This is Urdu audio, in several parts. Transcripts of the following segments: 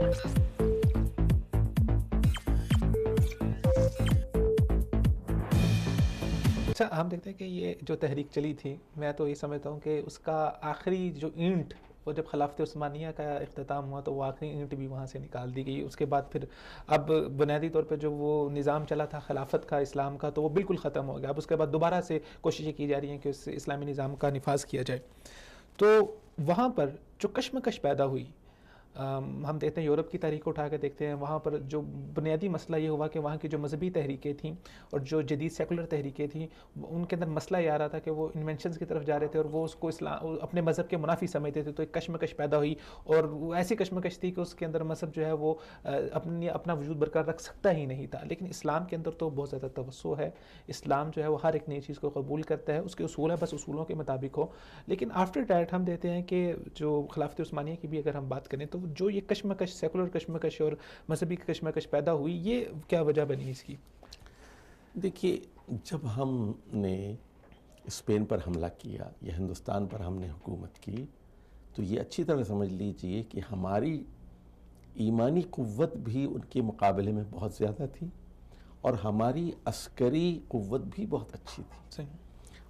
اچھا، ہم دیکھتے ہیں کہ یہ جو تحریک چلی تھی، میں تو یہ سمجھتا ہوں کہ اس کا آخری جو اینٹ، وہ جب خلافت عثمانیہ کا اختتام ہوا تو وہ آخری اینٹ بھی وہاں سے نکال دی گئی. اس کے بعد پھر اب بنیادی طور پہ جو وہ نظام چلا تھا خلافت کا، اسلام کا، تو وہ بالکل ختم ہو گیا. اب اس کے بعد دوبارہ سے کوششیں کی جا رہی ہیں کہ اس اسلامی نظام کا نفاذ کیا جائے. تو وہاں پر جو کشمکش پیدا ہوئی، ہم دیکھتے ہیں یورپ کی تاریخ کو اٹھا کے دیکھتے ہیں، وہاں پر جو بنیادی مسئلہ یہ ہوا کہ وہاں کی جو مذہبی تحریکیں تھیں اور جو جدید سیکولر تحریکیں تھیں، ان کے اندر مسئلہ یہ آ رہا تھا کہ وہ انوینشنز کی طرف جا رہے تھے اور وہ اس کو اپنے مذہب کے منافی سمجھتے تھے. تو ایک کشمکش پیدا ہوئی، اور وہ ایسی کشمکش تھی کہ اس کے اندر مذہب جو ہے وہ اپنا وجود برقرار رکھ سکتا ہی نہیں تھا. لیکن اسلام کے اندر تو بہت زیادہ توسع ہے. اسلام جو ہے وہ ہر ایک نئی چیز کو قبول کرتا ہے، اس کے اصول ہیں، بس اصولوں کے مطابق ہو. لیکن آفٹر دیٹ ہم دیتے ہیں کہ جو خلافت عثمانیہ کی بھی اگر ہم بات کریں تو جو یہ کشمکش، سیکولر کشمکش اور مذہبی کشمکش پیدا ہوئی، یہ کیا وجہ بنی اس کی؟ دیکھیے، جب ہم نے اسپین پر حملہ کیا یا ہندوستان پر ہم نے حکومت کی، تو یہ اچھی طرح سمجھ لیجئے کہ ہماری ایمانی قوت بھی ان کے مقابلے میں بہت زیادہ تھی، اور ہماری عسکری قوت بھی بہت اچھی تھی،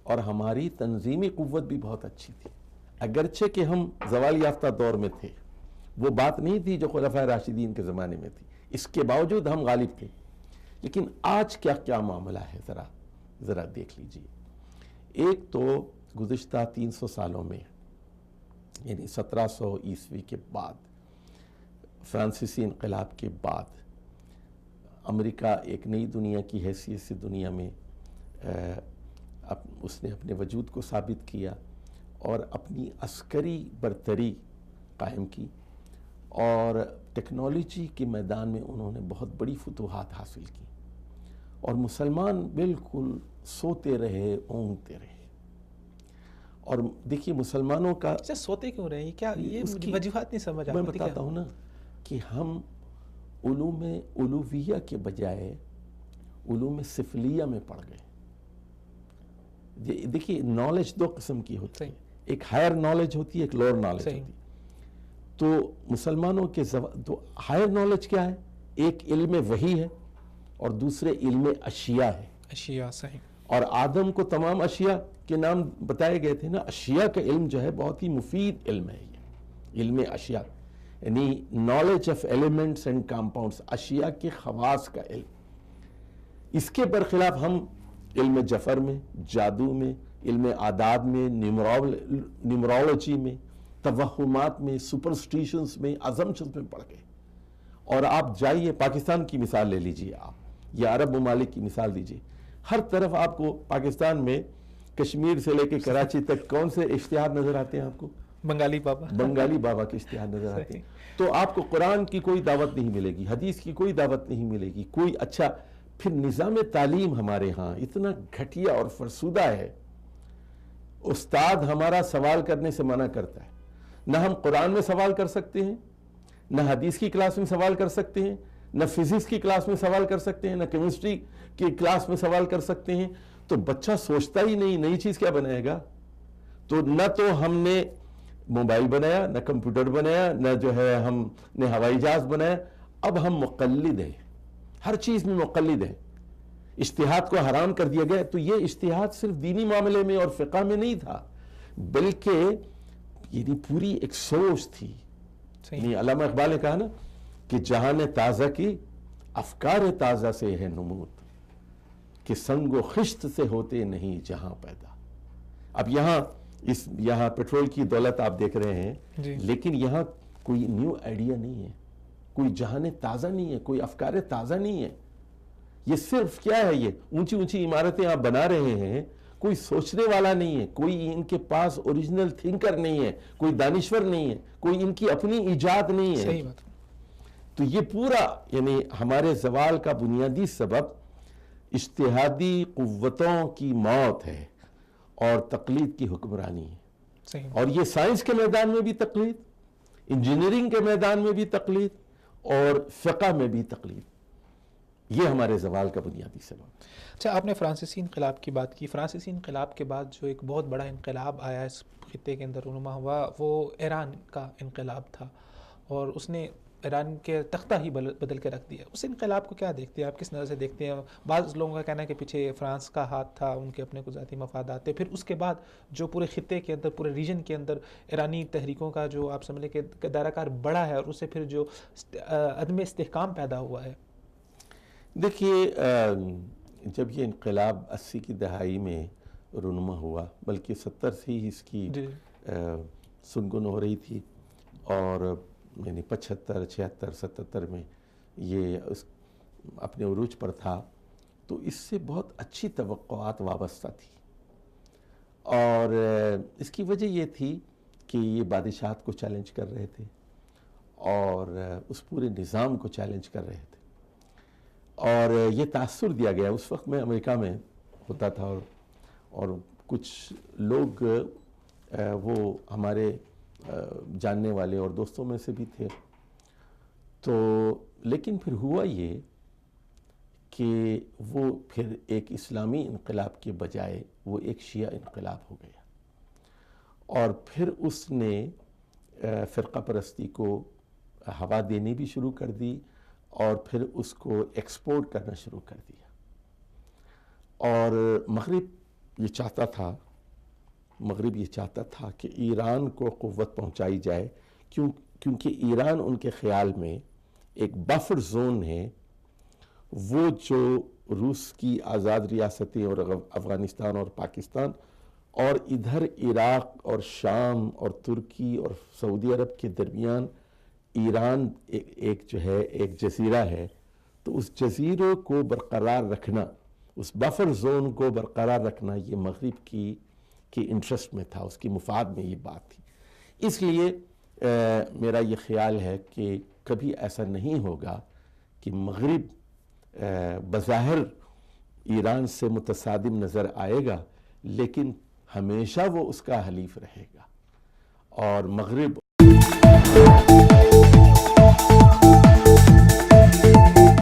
اور ہماری تنظیمی قوت بھی بہت اچھی تھی. اگرچہ کہ ہم زوال یافتہ دور میں تھے، وہ بات نہیں تھی جو خلفائے راشدین کے زمانے میں تھی، اس کے باوجود ہم غالب تھے. لیکن آج کیا معاملہ ہے، ذرا دیکھ لیجئے. ایک تو گزشتہ 300 سالوں میں، یعنی 1700 عیسوی کے بعد، فرانسیسی انقلاب کے بعد، امریکہ ایک نئی دنیا کی حیثیت سے دنیا میں اس نے اپنے وجود کو ثابت کیا اور اپنی عسکری برتری قائم کی، اور ٹیکنالوجی کے میدان میں انہوں نے بہت بڑی فتوحات حاصل کی، اور مسلمان بالکل سوتے رہے، اونگتے رہے. اور دیکھیے مسلمانوں کا سوتے کیوں رہے؟ کیا یہ وجوہات نہیں سمجھ آتی؟ میں بتاتا ہوں نا کہ ہم علوم علویہ کے بجائے علوم سفلیہ میں پڑ گئے. دیکھیے نالج دو قسم کی ہوتی ہے، ایک ہائر نالج ہوتی ہے، ایک لوور نالج ہوتی ہے. تو مسلمانوں کے دو ہائر نالج کیا ہے؟ ایک علم وحی ہے اور دوسرے علم اشیاء ہے. اشیاء، صحیح. اور آدم کو تمام اشیاء کے نام بتائے گئے تھے نا. اشیاء کا علم جو ہے بہت ہی مفید علم ہے، یہ علم اشیاء، یعنی knowledge of elements and compounds, اشیاء کے خواص کا علم. اس کے برخلاف ہم علم جفر میں، جادو میں، علم اعداد میں، نیمرولوجی میں، توہمات میں، سپرسٹیشنز میں، ازمپشنز میں پڑ گئے. اور آپ جائیے پاکستان کی مثال لے لیجئے، آپ یا عرب ممالک کی مثال دیجئے، ہر طرف آپ کو پاکستان میں کشمیر سے لے کے کراچی تک کون سے اشتہار نظر آتے ہیں آپ کو؟ بنگالی بابا کے اشتہار نظر آتے ہیں. تو آپ کو قرآن کی کوئی دعوت نہیں ملے گی، حدیث کی کوئی دعوت نہیں ملے گی، کوئی اچھا. پھر نظام تعلیم ہمارے ہاں اتنا گھٹیا اور فرسودہ ہے. استاد ہمارا سوال کرنے سے منع کرتا ہے. نہ ہم قرآن میں سوال کر سکتے ہیں، نہ حدیث کی کلاس میں سوال کر سکتے ہیں، نہ فزکس کی کلاس میں سوال کر سکتے ہیں، نہ کیمسٹری کی کلاس میں سوال کر سکتے ہیں. تو بچہ سوچتا ہی نہیں نئی چیز کیا بنائے گا. تو نہ تو ہم نے موبائل بنایا، نہ کمپیوٹر بنایا، نہ جو ہے ہم نے ہوائی جہاز بنایا. اب ہم مقلد ہیں، ہر چیز میں مقلد ہیں. اجتہاد کو حرام کر دیا گیا. تو یہ اجتہاد صرف دینی معاملے میں اور فقہ میں نہیں تھا، بلکہ یعنی پوری ایک سوچ تھی. یعنی علامہ اقبال نے کہا نا کہ جہاں نے تازہ کی افکار تازہ سے ہے نمود، کہ سنگ و خشت سے ہوتے نہیں جہاں پیدا. اب یہاں پیٹرول کی دولت آپ دیکھ رہے ہیں، لیکن یہاں کوئی نیو آئیڈیا نہیں ہے، کوئی جہان تازہ نہیں ہے، کوئی افکار تازہ نہیں ہے. یہ صرف کیا ہے؟ یہ اونچی اونچی عمارتیں آپ بنا رہے ہیں، کوئی سوچنے والا نہیں ہے، کوئی ان کے پاس اوریجنل تھنکر نہیں ہے، کوئی دانشور نہیں ہے، کوئی ان کی اپنی ایجاد نہیں ہے. صحیح بات. تو یہ پورا یعنی ہمارے زوال کا بنیادی سبب اجتہادی قوتوں کی موت ہے اور تقلید کی حکمرانی ہے. صحیح. اور یہ سائنس کے میدان میں بھی تقلید، انجینئرنگ کے میدان میں بھی تقلید، اور فقہ میں بھی تقلید. یہ ہمارے زوال کا بنیادی سبب. اچھا، آپ نے فرانسیسی انقلاب کی بات کی. فرانسیسی انقلاب کے بعد جو ایک بہت بڑا انقلاب آیا اس خطے کے اندر رونما ہوا، وہ ایران کا انقلاب تھا. اور اس نے ایران کے تختہ ہی بدل کے رکھ دیا. اس انقلاب کو کیا دیکھتے ہیں آپ, کس نظر سے دیکھتے ہیں؟ بعض لوگوں کا کہنا ہے کہ پیچھے فرانس کا ہاتھ تھا, ان کے اپنے ذاتی مفادات تھے. پھر اس کے بعد جو پورے خطے کے اندر, پورے ریجن کے اندر ایرانی تحریکوں کا جو آپ سمجھ لیں کہ دائرہ کار بڑا ہے, اور اس سے پھر جو عدم استحکام پیدا ہوا ہے. دیکھیے جب یہ انقلاب 80 کی دہائی میں رونما ہوا, بلکہ 70 سے ہی اس کی سنگن ہو رہی تھی, اور یعنی 75, 76, 77 میں یہ اپنے عروج پر تھا, تو اس سے بہت اچھی توقعات وابستہ تھی. اور اس کی وجہ یہ تھی کہ یہ بادشاہت کو چیلنج کر رہے تھے اور اس پورے نظام کو چیلنج کر رہے تھے. اور یہ تاثر دیا گیا, اس وقت میں امریکہ میں ہوتا تھا, اور کچھ لوگ وہ ہمارے جاننے والے اور دوستوں میں سے بھی تھے. تو لیکن پھر ہوا یہ کہ وہ پھر ایک اسلامی انقلاب کے بجائے وہ ایک شیعہ انقلاب ہو گیا, اور پھر اس نے فرقہ پرستی کو ہوا دینی بھی شروع کر دی, اور پھر اس کو ایکسپورٹ کرنا شروع کر دیا. اور مغرب یہ چاہتا تھا کہ ایران کو قوت پہنچائی جائے, کیونکہ ایران ان کے خیال میں ایک بفر زون ہے, وہ جو روس کی آزاد ریاستیں اور افغانستان اور پاکستان, اور ادھر عراق اور شام اور ترکی اور سعودی عرب کے درمیان ایران ایک جو ہے ایک جزیرہ ہے. تو اس جزیروں کو برقرار رکھنا, اس بفر زون کو برقرار رکھنا, یہ مغرب کی انٹرسٹ میں تھا, اس کی مفاد میں یہ بات تھی. اس لیے میرا یہ خیال ہے کہ کبھی ایسا نہیں ہوگا کہ مغرب بظاہر ایران سے متصادم نظر آئے گا, لیکن ہمیشہ وہ اس کا حلیف رہے گا. اور مغرب